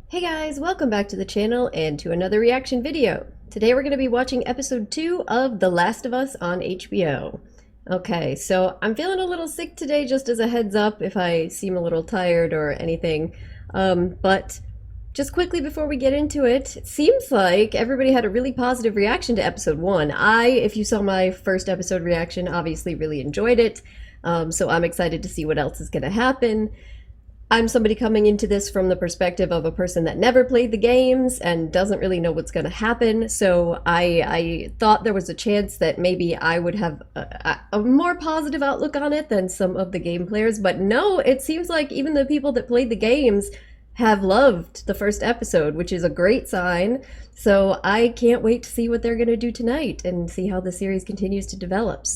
Hey guys, welcome back to the channel and to another reaction video. Today we're going to be watching episode 2 of The Last of Us on HBO. Okay, so I'm feeling a little sick today, just as a heads up if I seem a little tired or anything. But just quickly before we get into it, it seems like everybody had a really positive reaction to episode 1. If you saw my first episode reaction, obviously really enjoyed it. So I'm excited to see what else is going to happen. I'm somebody coming into this from the perspective of a person that never played the games and doesn't really know what's going to happen. So I thought there was a chance that maybe I would have a more positive outlook on it than some of the game players. But no, it seems like even the people that played the games have loved the first episode, which is a great sign. So I can't wait to see what they're going to do tonight and see how the series continues to develop.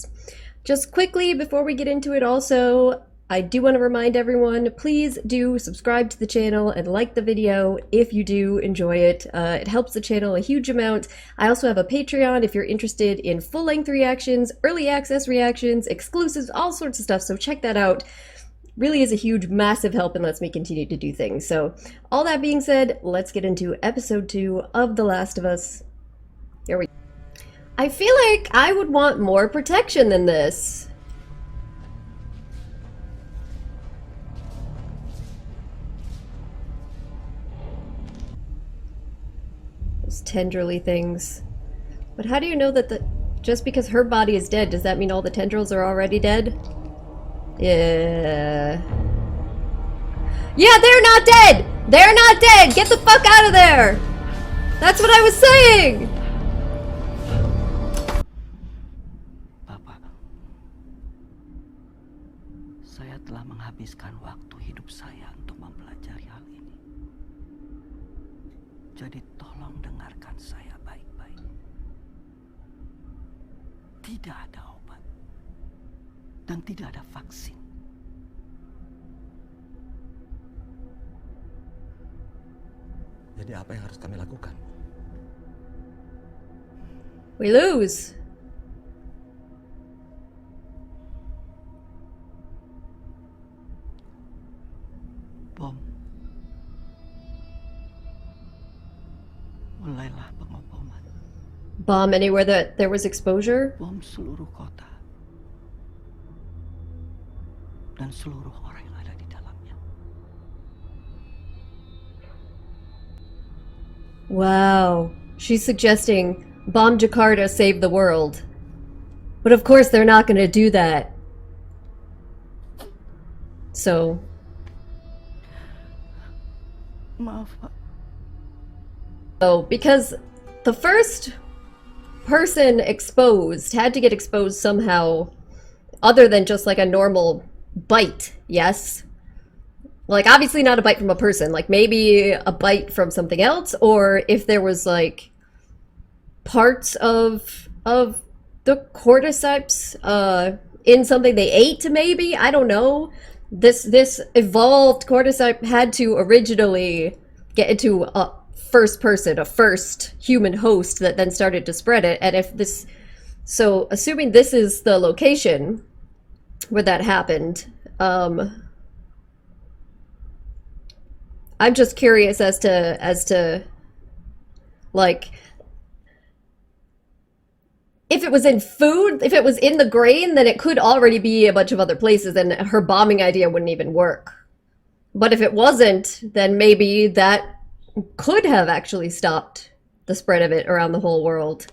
Just quickly, before we get into it also, I do want to remind everyone, please do subscribe to the channel and like the video if you do enjoy it. It helps the channel a huge amount. I also have a Patreon if you're interested in full-length reactions, early access reactions, exclusives, all sorts of stuff, so check that out. Really is a huge, massive help and lets me continue to do things. So, all that being said, let's get into episode 2 of The Last of Us. Here we go. I feel like I would want more protection than this. Tendrily things. But how do you know that just because her body is dead, does that mean all the tendrils are already dead? Yeah. Yeah, they're not dead! They're not dead! Get the fuck out of there! That's what I was saying! Papa, saya telah menghabiskan waktu hidup saya untuk mempelajari hal ini. Jadi tolong dengarkan saya baik-baik. Tidak ada obat dan tidak ada vaksin. Jadi apa yang harus kami lakukan? We lose. Bom. Mulailah pengoboman. Bomb anywhere that there was exposure? Bom seluruh kota. Dan seluruh orang yang ada di dalamnya. Wow. She's suggesting bomb Jakarta, save the world. But of course they're not gonna do that. So... Maaf, Pak. Oh, because the first person exposed had to get exposed somehow other than just like a normal bite, yes? Like, obviously not a bite from a person, like maybe a bite from something else, or if there was like parts of the cordyceps in something they ate, maybe? I don't know. This evolved cordyceps had to originally get into a first person, a first human host that then started to spread it. And if this, so assuming this is the location where that happened, I'm just curious as to like, if it was in food, if it was in the grain, then it could already be a bunch of other places and her bombing idea wouldn't even work. But if it wasn't, then maybe that could have actually stopped the spread of it around the whole world,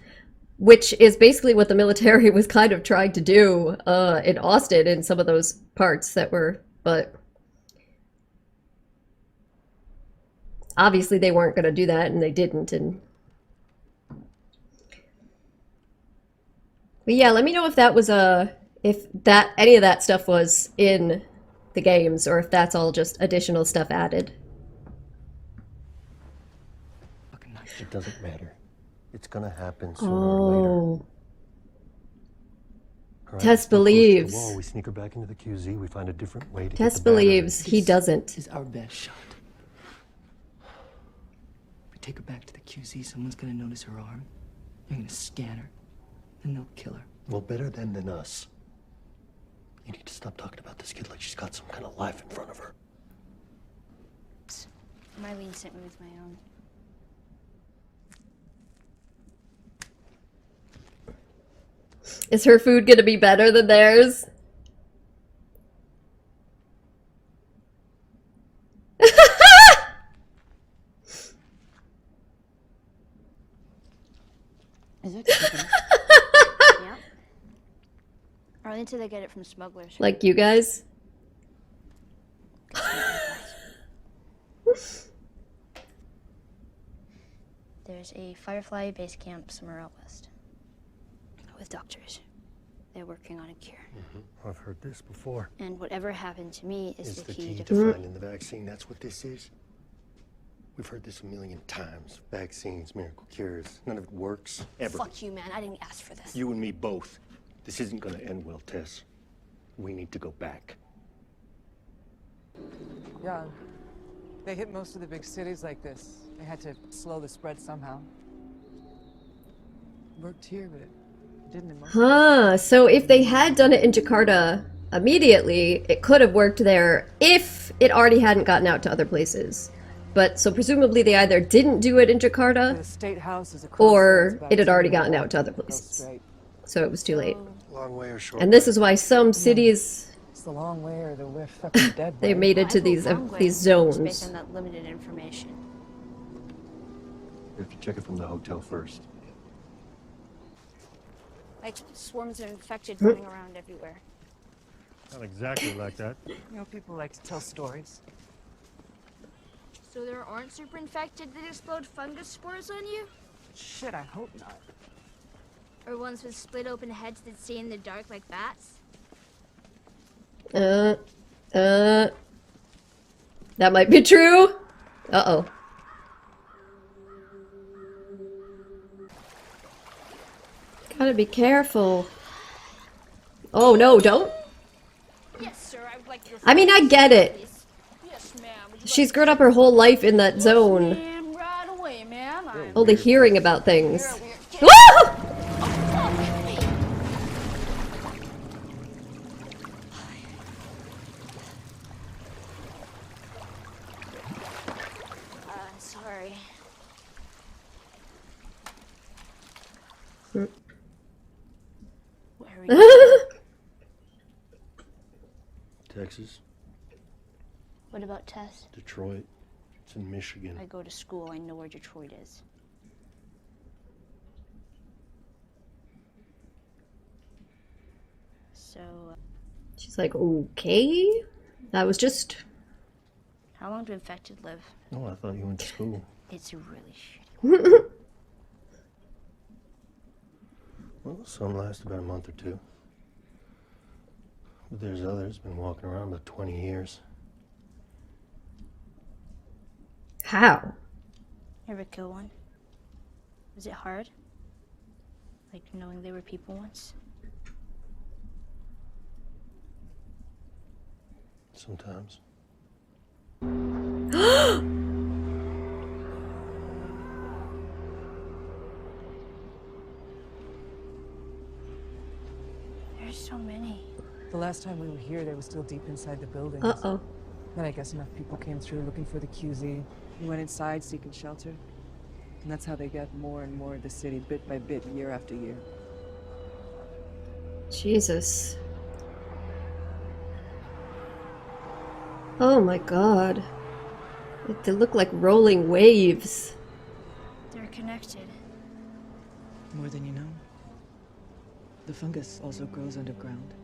which is basically what the military was kind of trying to do in Austin in some of those parts that were, but obviously they weren't going to do that and they didn't. And but yeah, let me know if that was any of that stuff was in the games or if that's all just additional stuff added. It doesn't matter. It's gonna happen sooner or later. Right, Tess believes. Wall, we sneak her back into the QZ. We find a different way to Tess get the believes he doesn't. This is our best shot. If we take her back to the QZ, someone's gonna notice her arm. They're gonna scan her. Then they'll kill her. Well, better them than us. You need to stop talking about this kid like she's got some kind of life in front of her. Mylene sent me with my own. Is her food gonna be better than theirs? Is it chicken? Yeah. Or until they get it from smugglers. Like you guys? There's a Firefly base camp somewhere out west. With doctors. They're working on a cure. I've heard this before. And whatever happened to me is It's the key to... to finding the vaccine. That's what this is. We've heard this a million times. Vaccines, miracle cures. None of it works, ever. Fuck you, man. I didn't ask for this. You and me both. This isn't gonna end well, Tess. We need to go back. Yeah, they hit most of the big cities like this. They had to slow the spread somehow. Worked here, but it didn't in most Huh, so if they had done it in Jakarta immediately, it could have worked there if it already hadn't gotten out to other places. But, so presumably they either didn't do it in The Jakarta, state house is across or there. It's it had about already 2 gotten miles. out to other Go places. straight. So it was too late. Long way or short. And this is why some cities, It's the long way or we're fucking dead. they bro. made it to I vote these wrong way, these Based zones. on that limited information. We have to check it from the hotel first. Like swarms of infected running around everywhere. Not exactly like that. You know, people like to tell stories. So there aren't super infected that explode fungus spores on you? Shit, I hope not. Or ones with split open heads that see in the dark like bats? That might be true. Uh-oh. Gotta be careful. Oh no, don't. Yes, sir. I would like your I mean, I get it. please. Yes, ma'am. Would you She's grown up her whole life in that zone. ma'am, right away, ma'am. I'm Only hearing about things. weird. Ah! Sorry. Where are you? Texas, What about Tess? Detroit. It's in Michigan. I go to school. I know where Detroit is. So, She's like, okay. That was just... how long do infected live? Oh, I thought you went to school. It's really shitty. Well, some last about a month or two. But there's others been walking around about 20 years. How? Ever kill one? Was it hard? Like knowing they were people once? Sometimes. There's so many. The last time we were here, they were still deep inside the buildings. Uh-oh. Then I guess enough people came through looking for the QZ. We went inside seeking shelter. And that's how they got more and more of the city, bit by bit, year after year. Jesus. Oh my god. They look like rolling waves. They're connected. More than you know. The fungus also grows underground.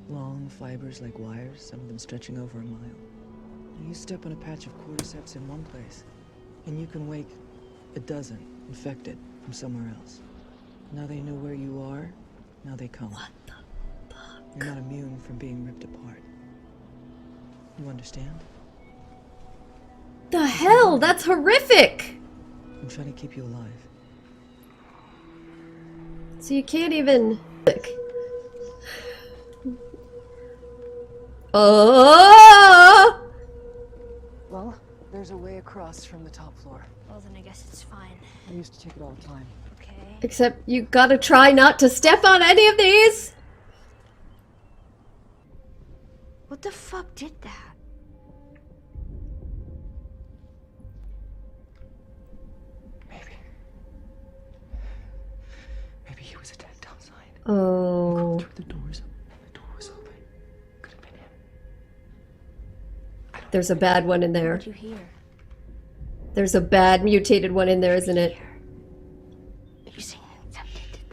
Long fibers like wires, some of them stretching over a mile. And you step on a patch of cordyceps in one place, and you can wake a dozen infected from somewhere else. Now they know where you are, now they come. What the fuck? You're not immune from being ripped apart. You understand? The hell? That's horrific! I'm trying to keep you alive. So you can't even... Oh! Well, there's a way across from the top floor. Well, then I guess it's fine. I used to take it all the time. Okay. Except you gotta try not to step on any of these! What the fuck did that? Oh. The door was open. Could have been him. There's a bad one in there. What'd you hear? There's a bad mutated one in there, isn't it? Are you saying something did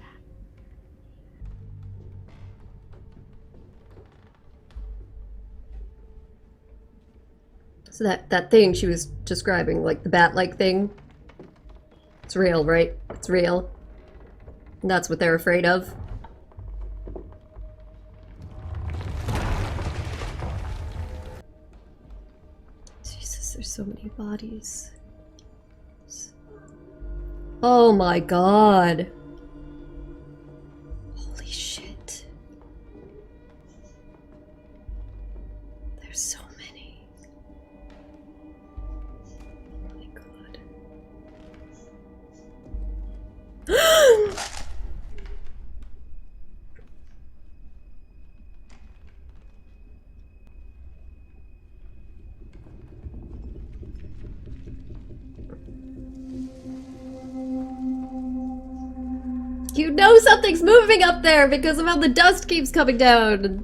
that? So that thing she was describing, like the bat-like thing, it's real, right? It's real. And that's what they're afraid of. Jesus, there's so many bodies. Oh my god. Holy shit. There's so many. Oh my god. You know something's moving up there because of how the dust keeps coming down.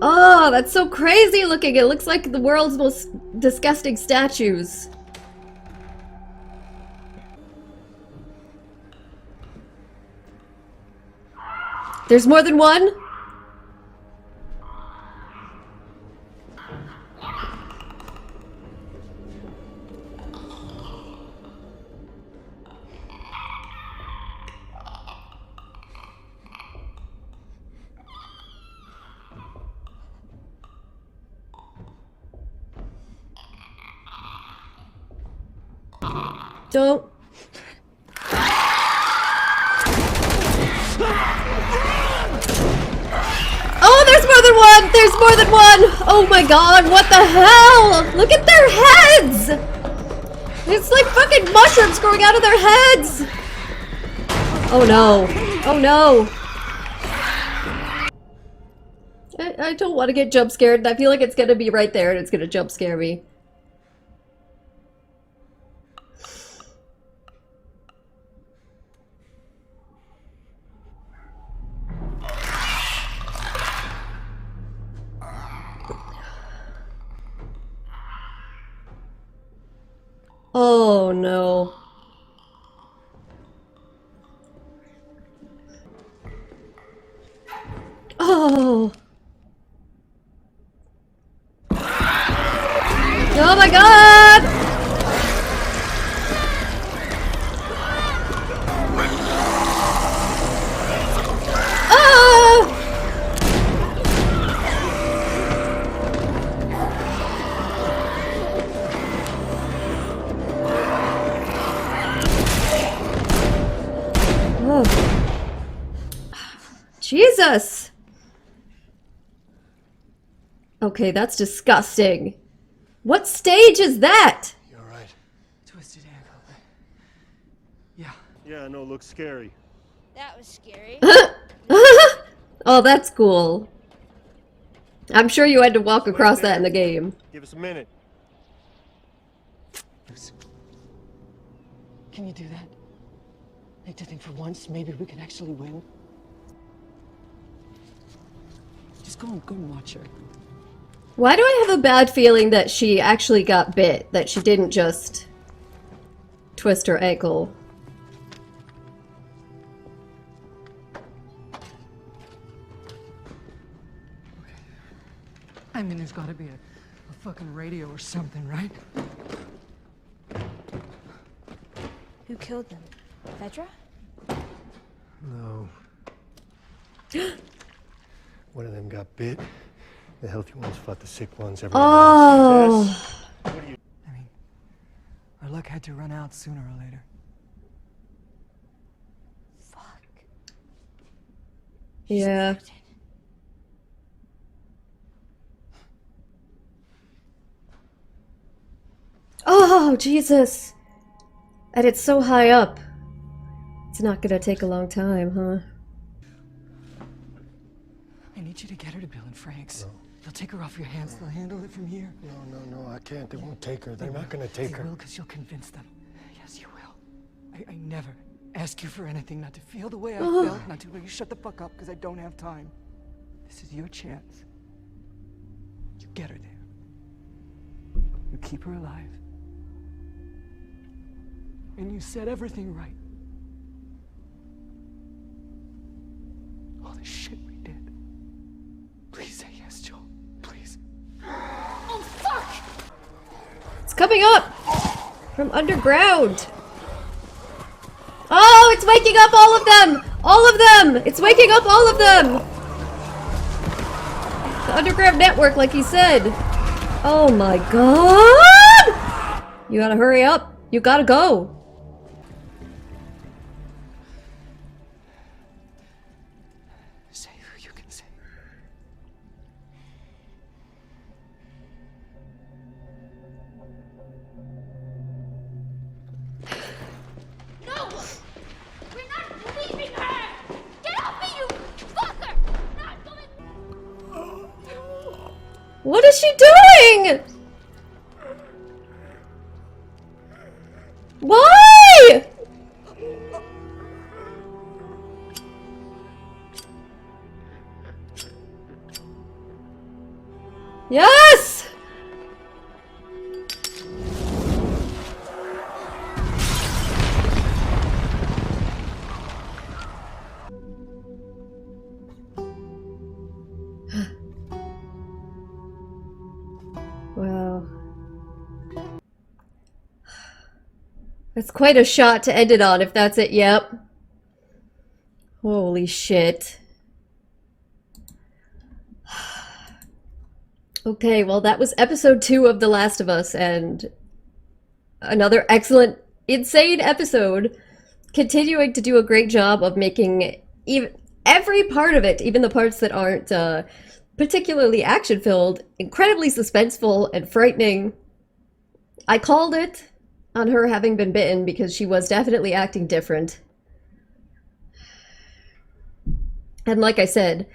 Oh, that's so crazy looking. It looks like the world's most disgusting statues. There's more than one? Don't. Oh, there's more than one! There's more than one! Oh my god, what the hell? Look at their heads! It's like fucking mushrooms growing out of their heads! Oh no. Oh no. I don't want to get jump scared. I feel like it's gonna be right there and it's gonna jump scare me. Oh no. Oh. Oh my god! Ah! Oh. Jesus! Okay, that's disgusting. What stage is that? You all right? Twisted ankle. Yeah. Yeah, I know. Looks scary. That was scary. Oh, that's cool. I'm sure you had to walk across that in the game. Give us a minute. Can you do that? Like to think for once, maybe we can actually win. Just go and watch her. Why do I have a bad feeling that she actually got bit? That she didn't just twist her ankle? I mean, there's gotta be a fucking radio or something, right? Who killed them? Petra? No. One of them got bit. The healthy ones fought the sick ones. Oh. I mean, our luck had to run out sooner or later. Fuck. Yeah. Oh, Jesus. And it's so high up. It's not gonna take a long time, huh? I need you to get her to Bill and Frank's. They'll take her off your hands. They'll handle it from here. No, I can't. They won't take her. They're not gonna take her. They will, because you'll convince them. Yes, you will. I never ask you for anything, not to feel the way I felt, not to let you shut the fuck up, because I don't have time. This is your chance. You get her there. You keep her alive. And you set everything right. All the shit we did. Please say yes, Joel. Please. Oh, fuck! It's coming up from underground. Oh, it's waking up all of them! All of them! It's waking up all of them! The underground network, like he said. Oh my god! You gotta hurry up. You gotta go. Say who you can say. No! We're not leaving her! Get off me, you fucker! Not going... What is she doing? Why? Yes! Wow. That's quite a shot to end it on, if that's it. Yep. Holy shit. Okay, well, that was episode 2 of The Last of Us, and another excellent, insane episode, continuing to do a great job of making even every part of it, even the parts that aren't particularly action-filled, incredibly suspenseful and frightening. I called it on her having been bitten because she was definitely acting different. And like I said,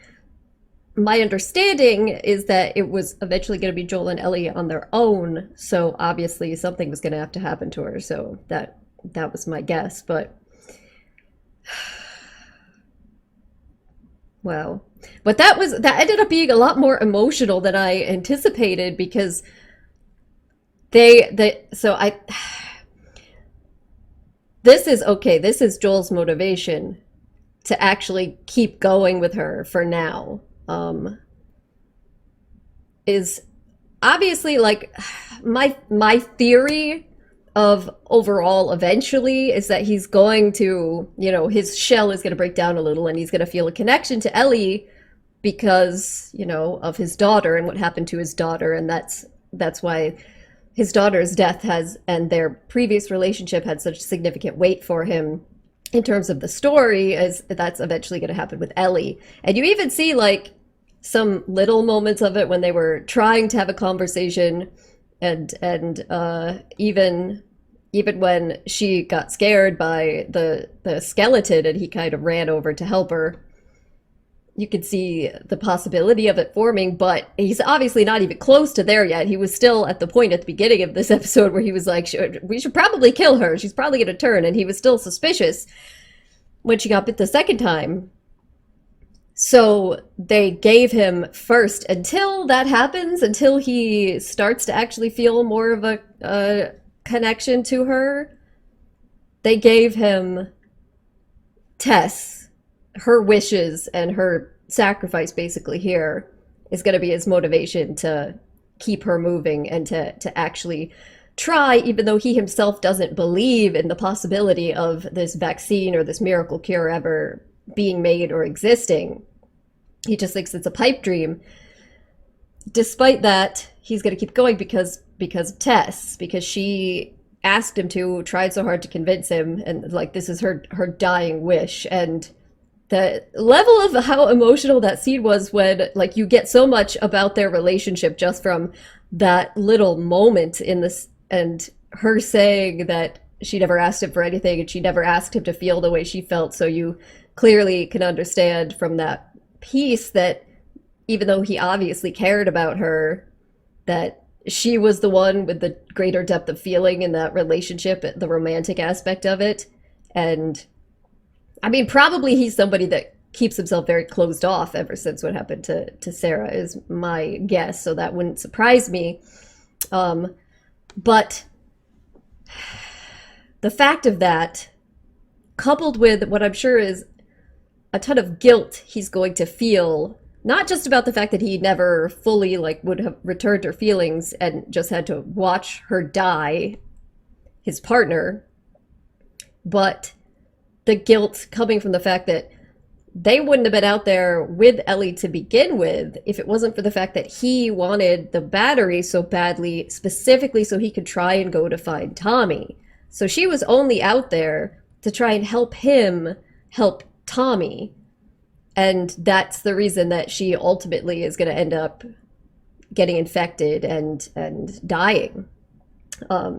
my understanding is that it was eventually going to be Joel and Ellie on their own, so obviously something was going to have to happen to her, so that was my guess, but... Wow. But that ended up being a lot more emotional than I anticipated, because this is Joel's motivation to actually keep going with her for now. Is obviously, like, my theory of overall eventually is that he's going to, you know, his shell is going to break down a little and he's going to feel a connection to Ellie because, you know, of his daughter and what happened to his daughter, and that's why his daughter's death and their previous relationship had such significant weight for him in terms of the story, as that's eventually going to happen with Ellie. And you even see, like, some little moments of it when they were trying to have a conversation, and even when she got scared by the skeleton and he kind of ran over to help her, you could see the possibility of it forming, but he's obviously not even close to there yet. He was still at the point at the beginning of this episode where he was like, we should probably kill her. She's probably going to turn. And he was still suspicious when she got bit the second time. So they gave him first, until that happens, until he starts to actually feel more of a connection to her, they gave him Tess. Her wishes and her sacrifice basically here is going to be his motivation to keep her moving and to actually try, even though he himself doesn't believe in the possibility of this vaccine or this miracle cure ever being made or existing. He just thinks it's a pipe dream. Despite that, he's going to keep going because of Tess, because she asked him to, tried so hard to convince him, and like, this is her dying wish. And the level of how emotional that scene was, when, like, you get so much about their relationship just from that little moment in this, and her saying that she never asked him for anything and she never asked him to feel the way she felt. So you clearly can understand from that piece that even though he obviously cared about her, that she was the one with the greater depth of feeling in that relationship, the romantic aspect of it. And I mean, probably he's somebody that keeps himself very closed off ever since what happened to Sarah, is my guess. So that wouldn't surprise me. But the fact of that, coupled with what I'm sure is a ton of guilt he's going to feel, not just about the fact that he never fully like would have returned her feelings and just had to watch her die, his partner, but the guilt coming from the fact that they wouldn't have been out there with Ellie to begin with if it wasn't for the fact that he wanted the battery so badly, specifically so he could try and go to find Tommy. So she was only out there to try and help him help Tommy. And that's the reason that she ultimately is going to end up getting infected and dying.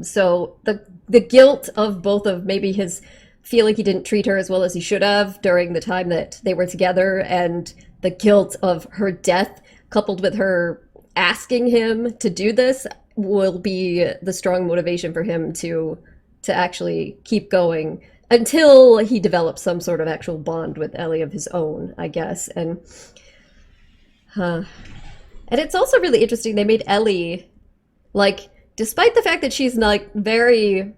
So the guilt of both of maybe his feeling he didn't treat her as well as he should have during the time that they were together, and the guilt of her death coupled with her asking him to do this will be the strong motivation for him to actually keep going until he develops some sort of actual bond with Ellie of his own, I guess. And it's also really interesting they made Ellie, like, despite the fact that she's like very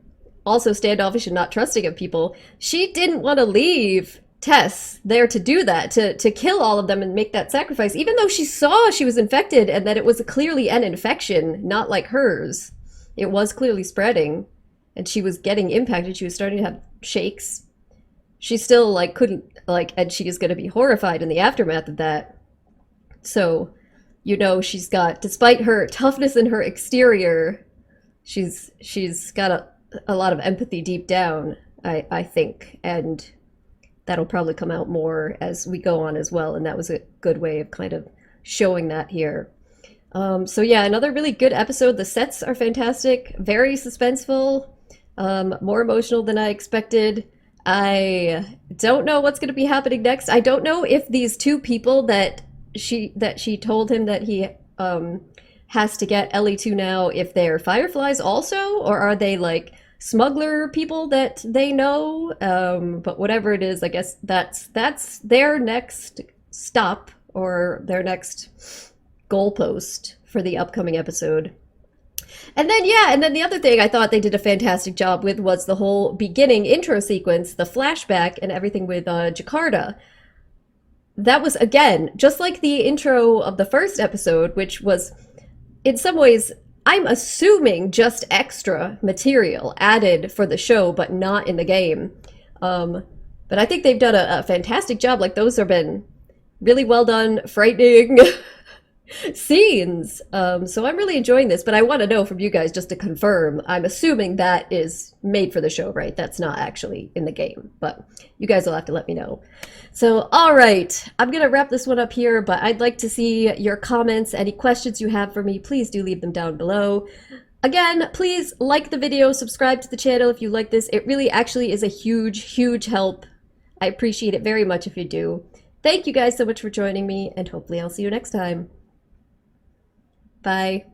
also standoffish and not trusting of people, she didn't want to leave Tess there to do that, to kill all of them and make that sacrifice, even though she saw she was infected and that it was clearly an infection, not like hers. It was clearly spreading and she was getting impacted. She was starting to have shakes. She still like couldn't like, and she is going to be horrified in the aftermath of that. So, you know, she's got, despite her toughness in her exterior, she's got a lot of empathy deep down, I think, and that'll probably come out more as we go on as well, and that was a good way of kind of showing that here. So yeah, another really good episode. The sets are fantastic, very suspenseful, more emotional than I expected. I don't know what's going to be happening next. I don't know if these two people that she told him that he has to get Ellie to now, if they're Fireflies also, or are they like smuggler people that they know? But whatever it is, I guess that's their next stop, or their next goalpost for the upcoming episode. And then, yeah, and then the other thing I thought they did a fantastic job with was the whole beginning intro sequence, the flashback and everything with Jakarta. That was, again, just like the intro of the first episode, which was, in some ways, I'm assuming just extra material added for the show, but not in the game. But I think they've done a fantastic job. Like, those have been really well done, frightening scenes. So I'm really enjoying this, but I want to know from you guys just to confirm. I'm assuming that is made for the show, right? That's not actually in the game, but you guys will have to let me know. So, all right, I'm going to wrap this one up here, but I'd like to see your comments. Any questions you have for me, please do leave them down below. Again, please like the video, subscribe to the channel if you like this. It really actually is a huge, huge help. I appreciate it very much if you do. Thank you guys so much for joining me, and hopefully I'll see you next time. Bye.